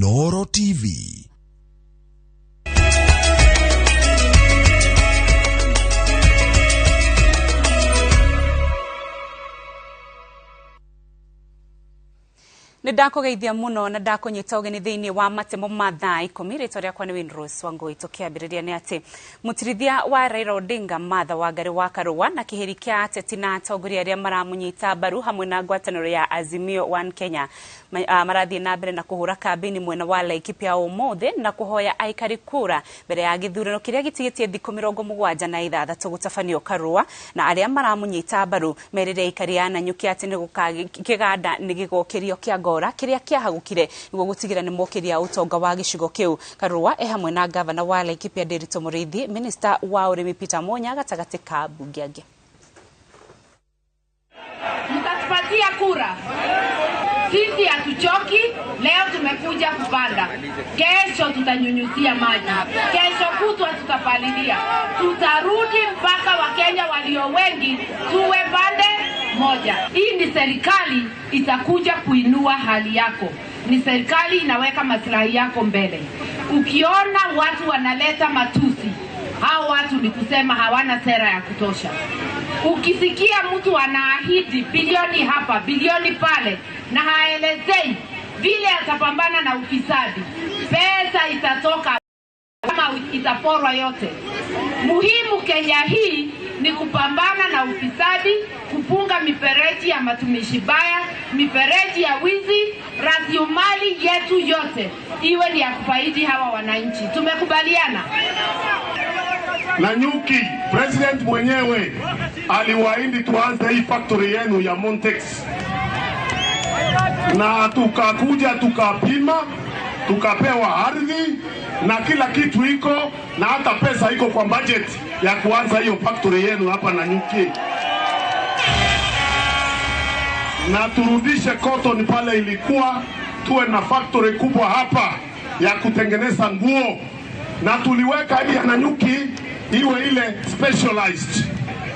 Inooro TV. Ndakugeithia muno na ndakunyita ugeni thiini wa Matemo mathaa 10 ritwa riakwa ni Winrose Wangui tukiambiriria ni ati mutirithia wa Raila Odinga Martha Wangari wa KARUA na kihiri kia ateti na atongoria aria maramunyita mbaru hamwe na ngwataniro ya AZIMIO One Kenya marathie na mbere na kuhura kambini mwena wa LAIKIPIA umuthe na kuhoya aikari KURA mbere ya githurano kiria gitigitie thikũ 76 gutafanio KARUA na aria maramunyita mbaru merire aikari ana nyuki ati ni gukiganda ni gigokirio kia ngora kiria kiahagukire niguo gutigira ni mokiria utonga wa gicigo kiu. KARUA hamwe na gavana wa LAIKIPIA Nderitu Muriithi, minister wa urimi Peter Monya gatagati ka bunge angi. Mtatupatia kura. Sisi hatuchoki, leo tumekuja kupanda. Kesho tutanyunyuzia maji. Kesho kutwa tutapalilia. Tutarudi mpaka Wakenya walio wengi tuwe pande moja. Hii ni serikali itakuja kuinua hali yako. Ni serikali inaweka maslahi yako mbele. Ukiona watu wanaleta matusi, hao watu ni kusema hawana sera ya kutosha. Ukisikia mtu anaahidi bilioni hapa, bilioni pale na haelezei vile atapambana na ufisadi, pesa itatoka kama itaporwa yote. Muhimu Kenya hii ni kupambana na ufisadi, kupunga mifereji ya matumishi baya, mifereji ya wizi, rasilimali yetu yote iwe ni ya kufaidi hawa wananchi. Tumekubaliana? Na nyuki, president mwenyewe aliwaahidi tuanze hii factory yenu ya Montex. Na tukakuja tukapima, tukapewa ardhi na kila kitu iko na hata pesa iko kwa budget ya kuanza hiyo factory yenu hapa na nyuki. Na turudishe cotton pale ilikuwa, tuwe na factory kubwa hapa ya kutengeneza nguo. Na tuliweka hii na nyuki iwe ile specialized.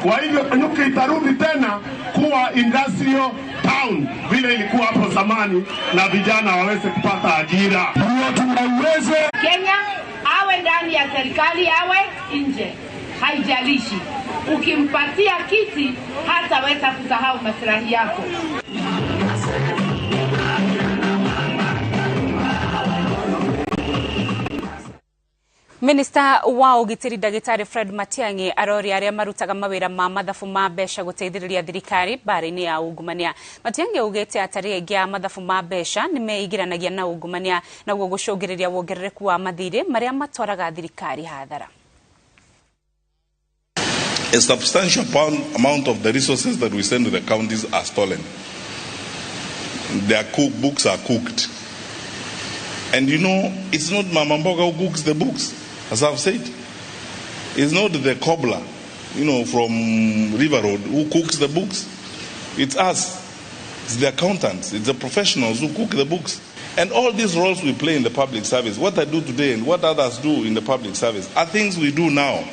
Kwa hivyo nyuki itarudi tena kuwa industrial town vile ilikuwa hapo zamani na vijana waweze kupata ajira. Ndio tunaweze Kenya awe ndani ya serikali awe nje. Haijalishi. Ukimpatia kiti hataweza kusahau maslahi yako. Minister wa ugitiri Dagitari Fred Matiang'i arori aria marutaga mawira ma mathabu ma besha guteithiriria thirikari bari-ini ya ungumania. Matiang'i ugete atari aingi a mathabu ma besha ni meigiranagia na ungumania na guo gucungiriria wongerereku wa mathire maria matwaraga thirikari hathara. A substantial amount of the resources that we send to the counties are stolen. Their books are cooked. And you know, it's not Mama Mboga who cooks the books, as I've said. It's not the cobbler, you know, from River Road who cooks the books. It's us. It's the accountants. It's the professionals who cook the books. And all these roles we play in the public service, what I do today and what others do in the public service, are things we do now.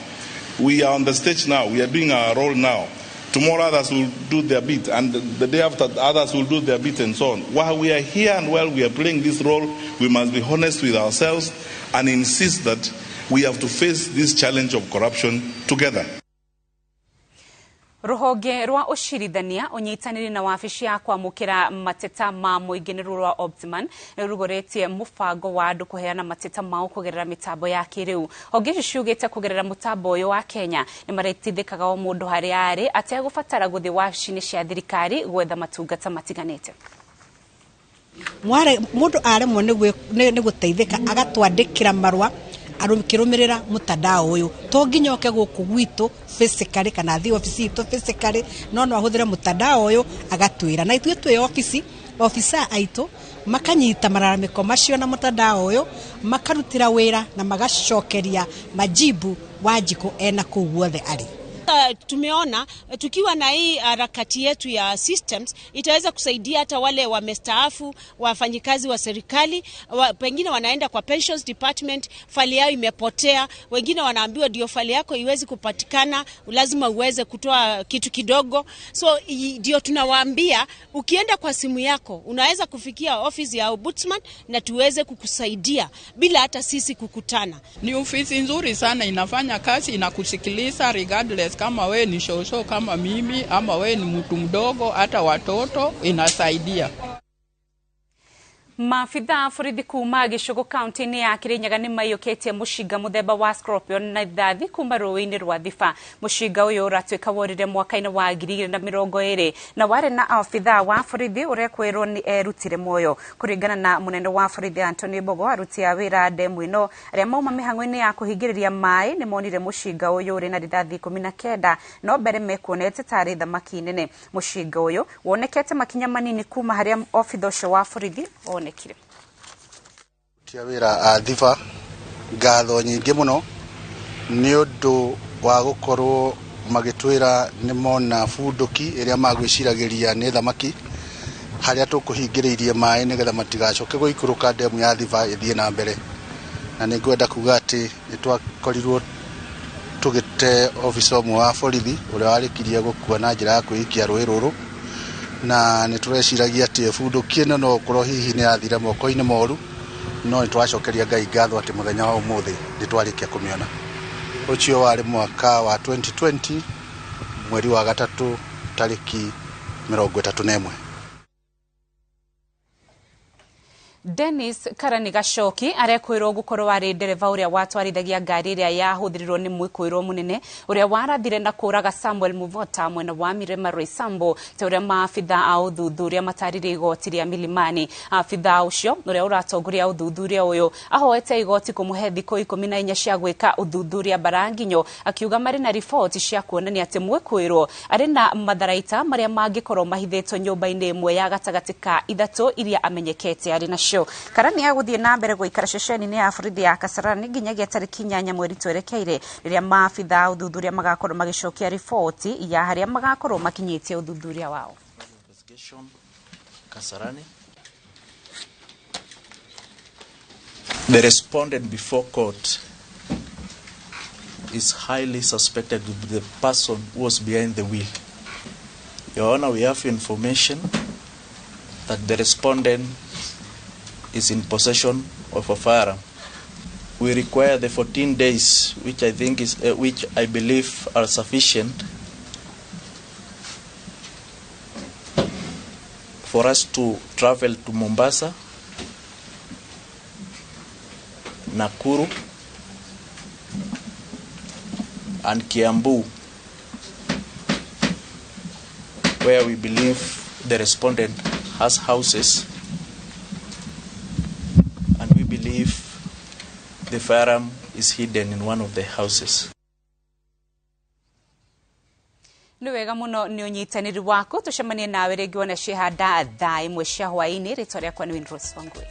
We are on the stage now. We are doing our role now. Tomorrow others will do their bit, and the day after others will do their bit, and so on. While we are here and while we are playing this role, we must be honest with ourselves and insist that we have to face this challenge of corruption together. Ruhonge rwa ushirithania unyitaniri na wabici ya kwamukira mateta ma muingĩ rwa Optimum rugoretie mubango wa andu kuheana mateta mao kugerera mitambo ya kiriu. Honge ciugite kugerera mutambo uyu wa Kenya ni maretithikaga o mundu hari ari ategubatara guthi wabici-ini cia thirikari gwetha matungata matiganite. Mware mundu aremwo ni guteithika agatwandikira marwa arumikirumirira mutandao uyu to nginyoke guku gwitu physically kana thi office itu physically no ahuthire mutandao uyu agatwira na ithu twi officer aitu makanyita mararamiko macio na mutandao uyu makarutira wira na magacokeria majibu wajiko ena ku guothe ari. Hata tumeona tukiwa na hii harakati yetu ya systems itaweza kusaidia hata wale wamestaafu, wafanyikazi wa serikali, pengine wanaenda kwa pensions department, file yao imepotea, wengine wanaambiwa ndio file yako iwezi kupatikana, lazima uweze kutoa kitu kidogo. So ndio tunawaambia ukienda kwa simu yako unaweza kufikia ofisi ya ombudsman na tuweze kukusaidia bila hata sisi kukutana. Ni ofisi nzuri sana, inafanya kazi, inakusikiliza regardless kama we ni shosho kama mimi ama we ni mtu mdogo, hata watoto inasaidia. Maabitha borithi kuma Gicugu kaunti-inĩ ya Kirinyaga nĩ maiyũkĩtie mũcinga mũthemba wa scorpion na ithathi kuma rũĩ-inĩ rwa Thiba. Mũcinga ũyũ ũratuĩka worire mwaka-inĩ wa 2020 na warĩ na abitha wa borithi ũrĩa kwĩrwo nĩ erutire muoyo. Kũringana na mũnene wa borithi Anthony Bogo, aruti a wĩra ndemu ĩno arĩa mauma mĩhang'o-inĩ ya kũhingĩrĩria maĩ nĩ monire mũcinga ũyũ ũrĩ na rithathi 19 no mbere mekuonete tarĩ thamaki nene. Mũcinga ũyũ wonekete makinya manini kuma harĩa obitha ũcio wa borithi onekire. Tia wira a Thiba ngatho nyingĩ mũno nĩ ũndũ wa gũkorwo magĩtwĩra nĩ mona bunduki ĩrĩa magwĩciragĩria nĩ thamaki harĩa tũkũhingĩrĩirie maĩ nĩgetha matigacoke gũikũrũka ndemu ya Thiba ĩthiĩ na mbere. Na nĩ ngwenda kuga atĩ nĩ twakorirwo tũgĩte ofisa ũmwe wa borithi ũrĩa warĩkirie gũkua na njĩra ya kwĩikia rũĩ rũrũ, na nĩ tũreciragia atĩ bunduki ĩno no gũkorwo hihi nĩ yathire moko-inĩ moru, no nĩ twacokeria Ngai ngatho atĩ mũthenya wa ũmũthĩ nĩ twarĩkia kũmĩona. Ũcio warĩ mwaka wa 2020 mweri wa gatatũ tarĩki 31. Dennis Karani Gacoki arekwĩrwo gũkorwo arĩ ndereva ũrĩa watwarithagia ngari ĩrĩa yahũthĩrirwo nĩ mwĩkũĩrwo mũnene ũrĩa warathire na kũraga Samuel Muvota mwena wa Mirema Roysambu ta ũrĩa maabitha a ũthuthuria matarire igoti rĩa Milimani. Abitha ũcio ũrĩa ũratongoria ũthuthuria ũyũ ahoete igoti kũmũhe thikũ 14 cia gwĩka ũthuthuria Baranginyo, akiuga marĩ na riboti cia kuonania atĩ mwĩkũĩrwo arĩ na matharaita marĩa mangĩkorwo mahithĩtwo nyũmba-inĩ ĩmwe ya gatagatĩ ka ithatũ iria amenyekete arĩ nacio. Karani agũthiĩ na mbere gũikara ceceni-inĩ ya borithi ya Kasarani nginyagia tarĩki 8 mweri twerekeire rĩrĩa maabitha a ũthuthuria magakorwo magĩcokia riboti ya harĩa magakorwo makinyĩtie ũthuthuria wao. Kasarani. The respondent before court is highly suspected to be the person who was behind the wheel. Your Honor, we have information that the respondent is in possession of a firearm. We require the 14 days, which I believe are sufficient for us to travel to Mombasa, Nakuru, and Kiambu, where we believe the respondent has houses, and we believe the firearm is hidden in one of the houses. Nĩ wega mũno nĩ ũnyitanĩri waku, tucemanie nawe rĩngĩ wona ciĩhanda thaa 1 cia hwaĩ-inĩ. Rĩtwa rĩakwa nĩ Rose Wangui.